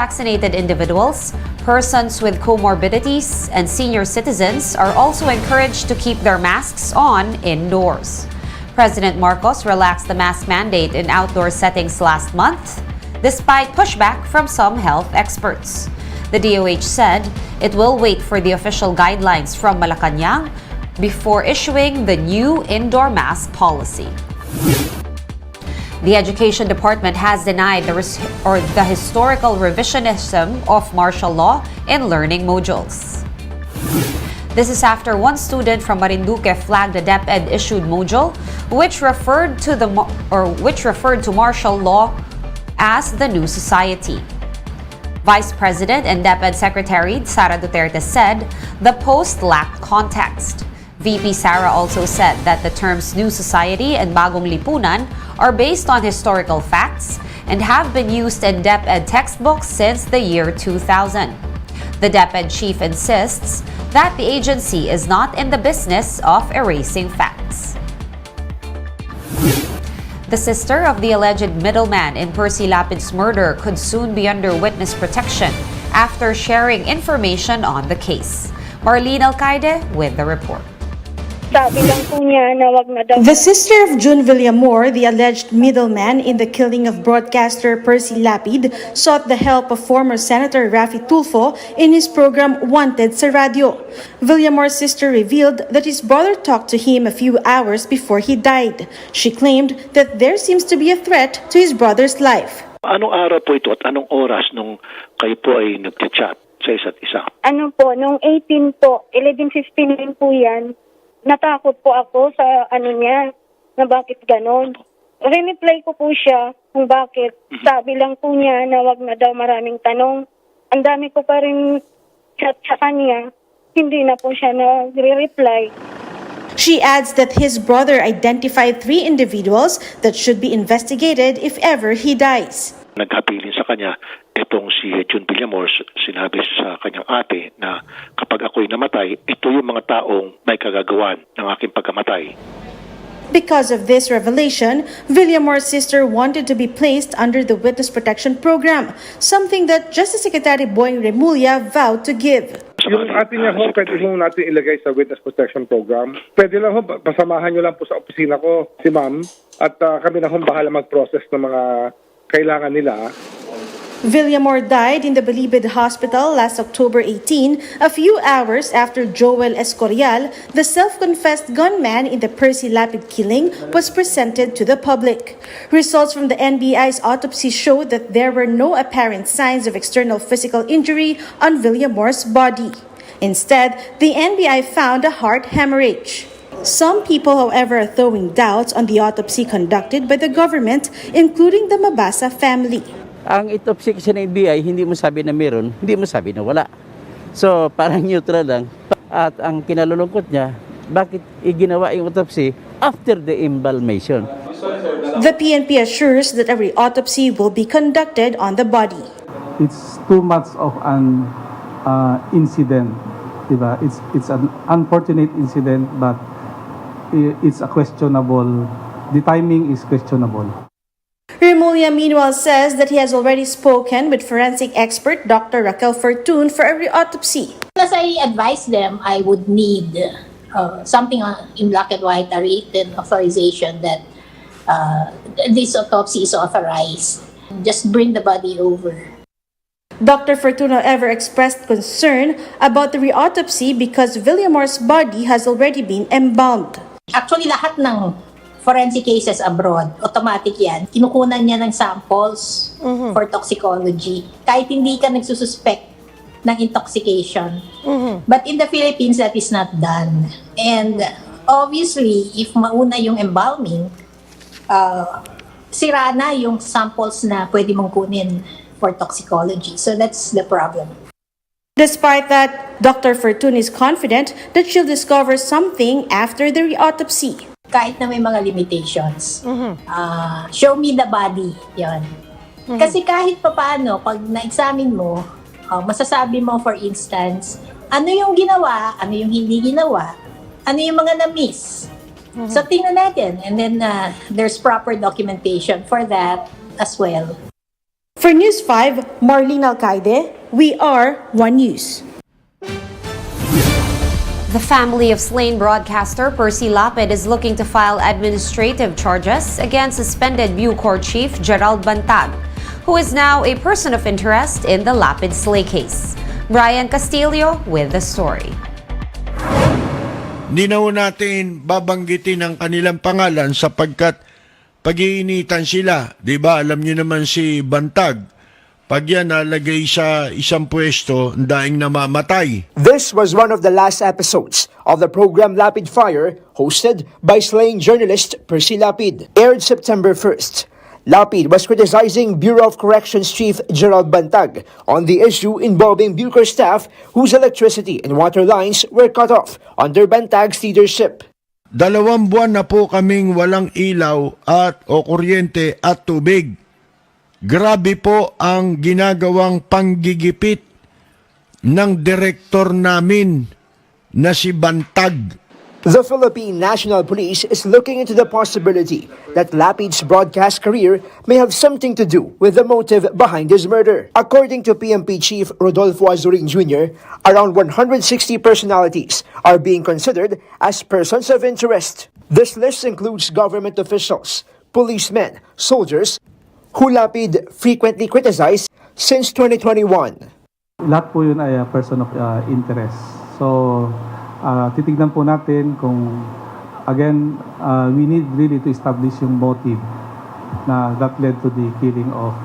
Vaccinated individuals, persons with comorbidities, and senior citizens are also encouraged to keep their masks on indoors. President Marcos relaxed the mask mandate in outdoor settings last month, despite pushback from some health experts. The DOH said it will wait for the official guidelines from Malacanang before issuing the new indoor mask policy. The Education Department has denied the historical revisionism of martial law in learning modules. This is after one student from Marinduque flagged a DepEd issued module which referred to martial law as the new society. Vice President and DepEd Secretary Sara Duterte said the post lacked context. VP Sara also said that the terms New Society and Bagong Lipunan are based on historical facts and have been used in DepEd textbooks since the year 2000. The DepEd chief insists that the agency is not in the business of erasing facts. The sister of the alleged middleman in Percy Lapid's murder could soon be under witness protection after sharing information on the case. Marlene Alcaide with the report. Sabi lang po niya na wag na daw. The sister of June Villamor, the alleged middleman in the killing of broadcaster Percy Lapid, sought the help of former Senator Raffy Tulfo in his program Wanted sa Radio. Villamor's sister revealed that his brother talked to him a few hours before he died. She claimed that there seems to be a threat to his brother's life. Anong araw po ito at anong oras nung kayo po ay nag-chat sa isa't isa? Ano po, nung 18 po, 11:59 po yan. Natakot po ako sa niya, na bakit ganon. Reply ko po siya kung bakit. Sabi lang po niya na wag na daw maraming tanong. Ang dami ko pa rin chat sa kanya, hindi na po siya nagre-reply. She adds that his brother identified 3 individuals that should be investigated if ever he dies. Naghabilin sa kanya itong si June Villamor, sinabi sa kanyang ate na kapag ako'y namatay, ito yung mga taong may kagagawan ng aking pagkamatay. Because of this revelation, Villamor's sister wanted to be placed under the Witness Protection Program, something that Justice Secretary Boying Remulla vowed to give. Yung atin niya ho, pwede ho natin ilagay sa Witness Protection Program. Pwede lang ho, pasamahan nyo lang po sa opisina ko si ma'am at kami na ho bahala mag-process ng mga kailangan nila. Villamor died in the Bilibid Hospital last October 18, a few hours after Joel Escorial, the self-confessed gunman in the Percy Lapid killing, was presented to the public. Results from the NBI's autopsy showed that there were no apparent signs of external physical injury on Villamor's body. Instead, the NBI found a heart hemorrhage. Some people, however, are throwing doubts on the autopsy conducted by the government, including the Mabasa family. Ang autopsy kasi ng NBI, hindi mo sabi na meron, hindi mo sabi na wala. So, parang neutral lang. At ang kinalulungkot niya, bakit iginawa yung autopsy after the embalmation? The PNP assures that every autopsy will be conducted on the body. It's too much of an incident, diba? It's an unfortunate incident, but it's a questionable. The timing is questionable. Remulla meanwhile says that he has already spoken with forensic expert Dr. Raquel Fortun for every autopsy. As I advise them, I would need something in black and white, a written authorization that this autopsy is authorized. Just bring the body over. Dr. Fortun, however, expressed concern about the re-autopsy because Villamor's body has already been embalmed. Actually, lahat ng forensic cases abroad, automatic yan. Kinukunan niya ng samples for toxicology. Kahit hindi ka nagsususpect ng intoxication. But in the Philippines, that is not done. And obviously, if mauna yung embalming, sira na yung samples na pwede mong kunin for toxicology. So that's the problem. Despite that, Dr. Fortun is confident that she'll discover something after the re-autopsy. Kahit na may mga limitations. Show me the body. Yan. Kasi kahit papaano, pag na-examine mo, masasabi mo, for instance, ano yung ginawa, ano yung hindi ginawa, ano yung mga na-miss. So tingnan natin. And then there's proper documentation for that as well. For News 5, Marlene Alcaide, we are One News. The family of slain broadcaster Percy Lapid is looking to file administrative charges against suspended Bucor Chief Gerald Bantag, who is now a person of interest in the Lapid slay case. Brian Castillo with the story. Hindi na natin babanggitin ang kanilang pangalan sapagkat pag-iinitan sila. Diba? Alam niyo naman si Bantag. Pag yan nalagay sa isang pwesto, daing namamatay. This was one of the last episodes of the program Lapid Fire, hosted by slain journalist Percy Lapid. Aired September 1st. Lapid was criticizing Bureau of Corrections Chief Gerald Bantag on the issue involving Bucor staff whose electricity and water lines were cut off under Bantag's leadership. 2 buwan na po kaming walang ilaw o kuryente at tubig. Grabe po ang ginagawang panggigipit ng direktor namin na si Bantag. The Philippine National Police is looking into the possibility that Lapid's broadcast career may have something to do with the motive behind his murder. According to PNP Chief Rodolfo Azurin Jr., around 160 personalities are being considered as persons of interest. This list includes government officials, policemen, soldiers, who Lapid frequently criticized since 2021. Lahat po yun ay person of interest. So, titignan po natin kung, again, we need really to establish yung motive na that led to the killing of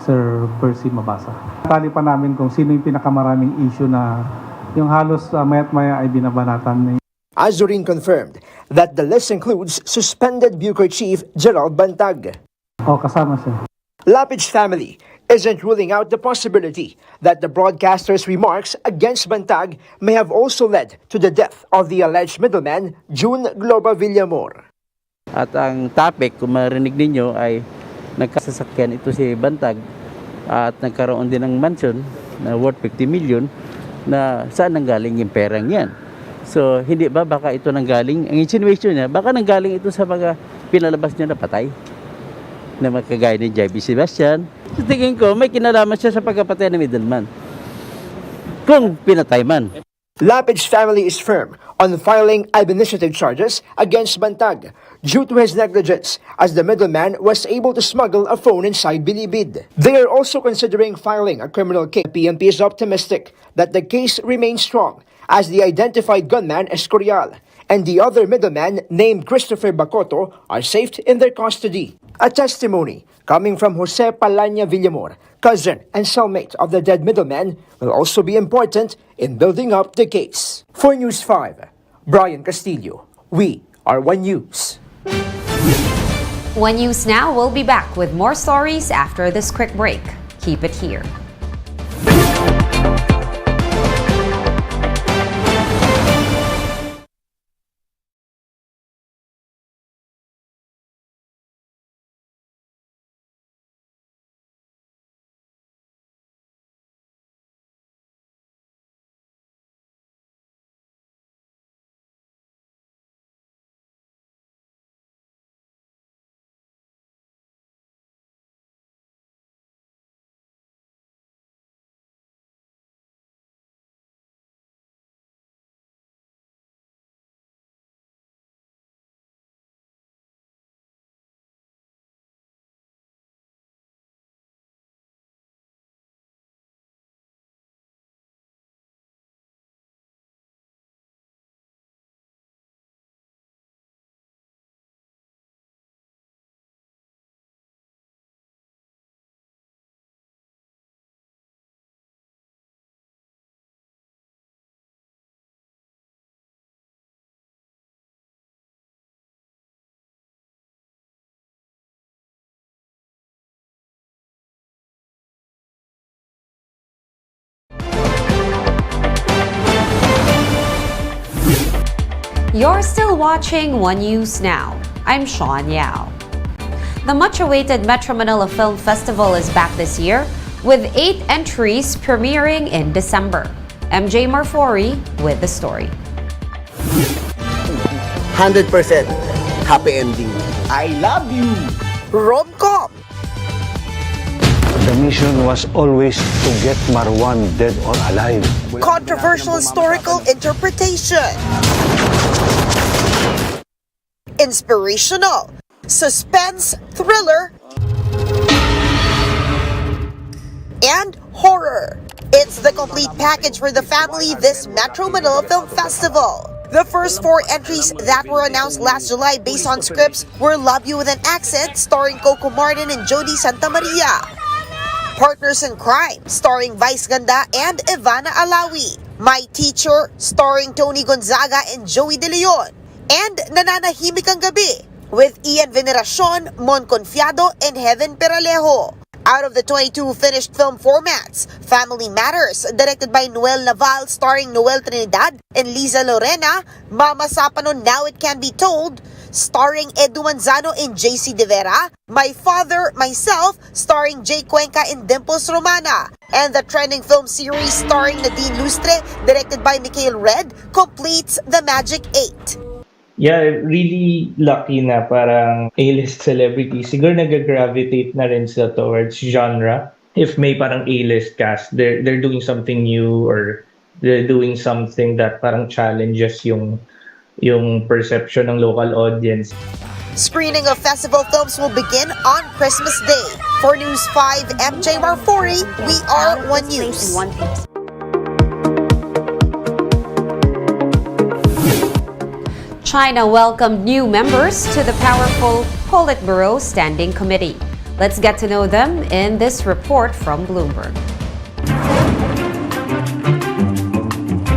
Sir Percy Mabasa. Tali pa namin kung sino yung pinakamaraming issue na yung halos maya't maya ay binabanatan. Azurin confirmed that the list includes suspended Bucor Chief Gerald Bantag. Kasama siya. Lapid's family isn't ruling out the possibility that the broadcaster's remarks against Bantag may have also led to the death of the alleged middleman, June Globa Villamor. At ang topic, kung marinig ninyo, ay nagkasasakyan ito si Bantag at nagkaroon din ng mansion na worth 50 million na saan nanggaling yung perang yan. So, hindi ba baka ito nanggaling, ang insinuation niya, baka nanggaling ito sa mga pinalabas niya na patay na magkagaya ni J.B. Sebastian. So, tingin ko, may kinalaman siya sa pagkapatay ng Middleman. Kung pinatay man. Lapid's family is firm on filing administrative charges against Bantag due to his negligence as the middleman was able to smuggle a phone inside Bilibid. They are also considering filing a criminal case. PNP is optimistic that the case remains strong as the identified gunman Escorial and the other middleman named Christopher Bacoto are safe in their custody. A testimony coming from Jose Palanya Villamor, cousin and cellmate of the dead middleman, will also be important in building up the case. For News 5, Brian Castillo, we are One News. One News Now will be back with more stories after this quick break. Keep it here. You're still watching One News Now. I'm Sean Yao. The much-awaited Metro Manila Film Festival is back this year with 8 entries premiering in December. MJ Marfori with the story. 100% happy ending. I love you. Rom-com. The mission was always to get Marwan dead or alive. Controversial historical interpretation. Inspirational. Suspense, thriller, and horror. It's the complete package for the family this Metro Manila Film Festival. The first 4 entries that were announced last July based on scripts were Love You With an Accent, starring Coco Martin and Jody Santamaria. Partners in Crime, starring Vice Ganda and Ivana Alawi. My Teacher, starring Tony Gonzaga and Joey De Leon. And Nananahimik ang Gabi, with Ian Veneracion, Mon Confiado, and Heaven Peralejo. Out of the 22 finished film formats, Family Matters, directed by Noel Naval, starring Noel Trinidad and Liza Lorena, Mabasa Now It Can Be Told, starring Edu Manzano and JC De Vera, My Father, Myself, starring Jay Cuenca and Dimples Romana, and the trending film series starring Nadine Lustre, directed by Mikhail Red, completes the Magic 8. Yeah, really lucky na parang A-list celebrities. Siguro nag-gravitate na rin sila towards genre. If may parang A-list cast, they're doing something new or they're doing something that parang challenges yung perception ng local audience. Screening of festival films will begin on Christmas Day. For News 5, MJ Marfori, we are One News. China welcomed new members to the powerful Politburo Standing Committee. Let's get to know them in this report from Bloomberg.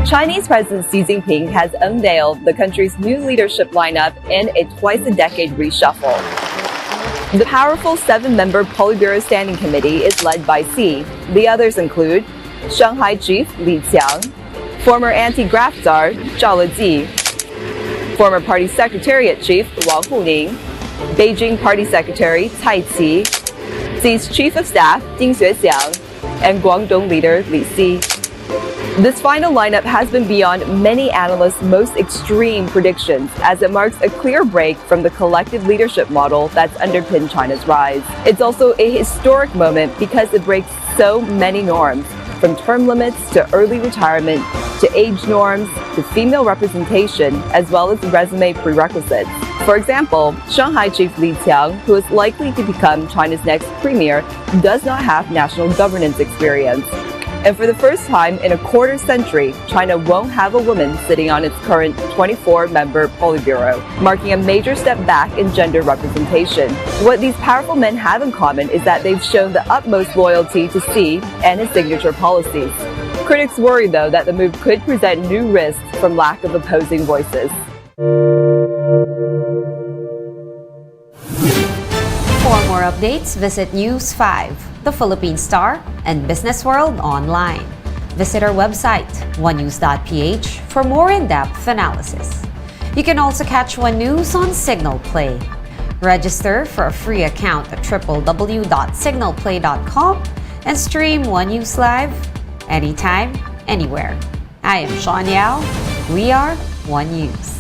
Chinese President Xi Jinping has unveiled the country's new leadership lineup in a twice-a-decade reshuffle. The powerful 7-member Politburo Standing Committee is led by Xi. The others include Shanghai Chief Li Qiang, former anti-graft czar Zhao Leji, former Party Secretariat Chief Wang Huning, Beijing Party Secretary Cai Qi, Xi's Chief of Staff Ding Xuexiang, and Guangdong leader Li Si. This final lineup has been beyond many analysts' most extreme predictions, as it marks a clear break from the collective leadership model that's underpinned China's rise. It's also a historic moment because it breaks so many norms, from term limits to early retirement, to age norms, to female representation, as well as resume prerequisites. For example, Shanghai Chief Li Qiang, who is likely to become China's next premier, does not have national governance experience. And for the first time in a quarter century, China won't have a woman sitting on its current 24-member Politburo, marking a major step back in gender representation. What these powerful men have in common is that they've shown the utmost loyalty to Xi and his signature policies. Critics worry, though, that the move could present new risks from lack of opposing voices. For more updates, visit News 5, The Philippine Star, and Business World online. Visit our website, onenews.ph, for more in-depth analysis. You can also catch One News on Signal Play. Register for a free account at www.signalplay.com and stream One News Live anytime, anywhere. I am Sean Yao. We are One News.